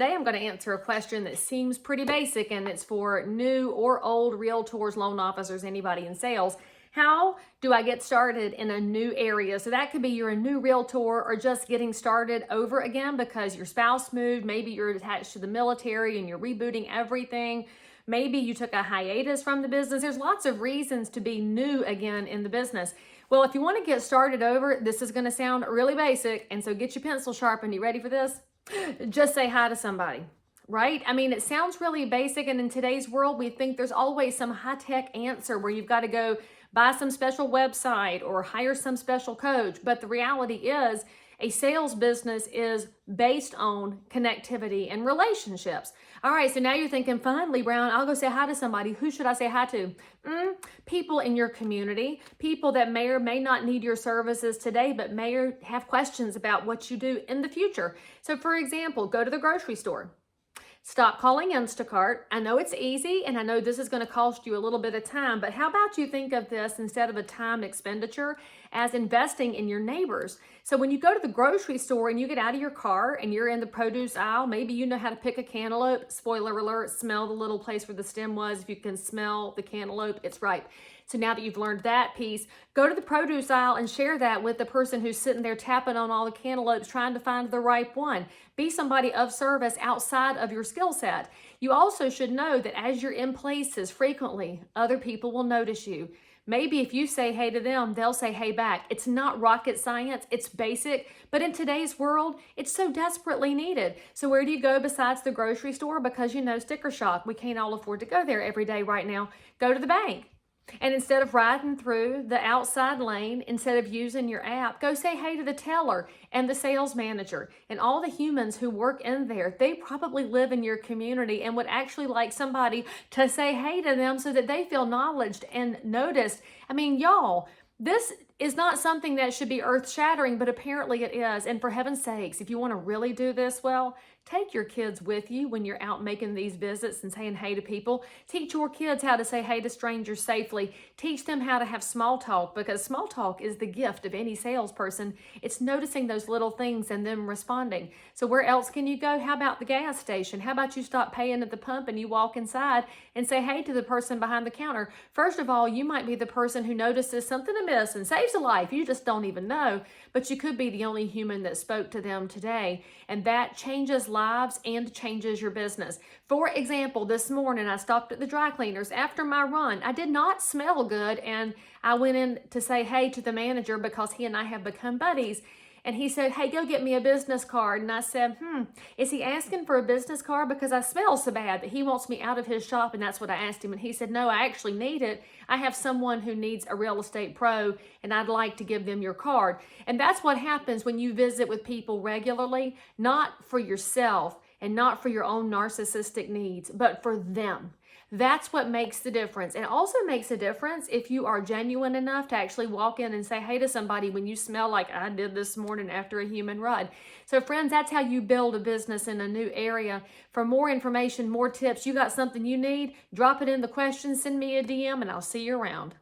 Today I'm going to answer a question that seems pretty basic, and it's for new or old realtors, loan officers, anybody in sales. How do I get started in a new area? So that could be you're a new realtor or just getting started over again because your spouse moved. Maybe you're attached to the military and you're rebooting everything. Maybe you took a hiatus from the business. There's lots of reasons to be new again in the business. Well, if you want to get started over, this is going to sound really basic. And so get your pencil sharpened. You ready for this? Just say hi to somebody, right? I mean, it sounds really basic, and in today's world, we think there's always some high-tech answer where you've got to go buy some special website or hire some special coach. But the reality is, a sales business is based on connectivity and relationships. All right, so now you're thinking, fine, Leigh Brown, I'll go say hi to somebody. Who should I say hi to? People in your community, people that may or may not need your services today, but may have questions about what you do in the future. So for example, go to the grocery store. Stop calling Instacart. I know it's easy, and I know this is going to cost you a little bit of time, but how about you think of this instead of a time expenditure as investing in your neighbors? So when you go to the grocery store and you get out of your car and you're in the produce aisle, maybe you know how to pick a cantaloupe. Spoiler alert, smell the little place where the stem was. If you can smell the cantaloupe, it's ripe. So now that you've learned that piece, go to the produce aisle and share that with the person who's sitting there tapping on all the cantaloupes trying to find the ripe one. Be somebody of service outside of your skill set. You also should know that as you're in places frequently, other people will notice you. Maybe if you say hey to them, they'll say hey back. It's not rocket science, it's basic, but in today's world, it's so desperately needed. So where do you go besides the grocery store? Because you know, sticker shock, we can't all afford to go there every day right now. Go to the bank. And instead of riding through the outside lane, instead of using your app, go say hey to the teller and the sales manager and all the humans who work in there. They probably live in your community and would actually like somebody to say hey to them so that they feel acknowledged and noticed. I mean, y'all, this is not something that should be earth-shattering, but apparently it is. And for heaven's sakes, if you want to really do this well, take your kids with you when you're out making these visits and saying hey to people. Teach your kids how to say hey to strangers safely. Teach them how to have small talk, because small talk is the gift of any salesperson. It's noticing those little things and them responding. So where else can you go? How about the gas station? How about you stop paying at the pump and you walk inside and say hey to the person behind the counter? First of all, you might be the person who notices something amiss and saves a life. You just don't even know, but you could be the only human that spoke to them today, and that changes lives and changes your business. For example, this morning I stopped at the dry cleaners after my run. I did not smell good, and I went in to say hey to the manager because he and I have become buddies. And he said, hey, go get me a business card. And I said, is he asking for a business card because I smell so bad that he wants me out of his shop? And that's what I asked him. And he said, no, I actually need it. I have someone who needs a real estate pro, and I'd like to give them your card. And that's what happens when you visit with people regularly, not for yourself and not for your own narcissistic needs, but for them. That's what makes the difference. It also makes a difference if you are genuine enough to actually walk in and say hey to somebody when you smell like I did this morning after a human run. So friends, that's how you build a business in a new area. For more information, more tips, you got something you need, drop it in the questions, send me a DM, and I'll see you around.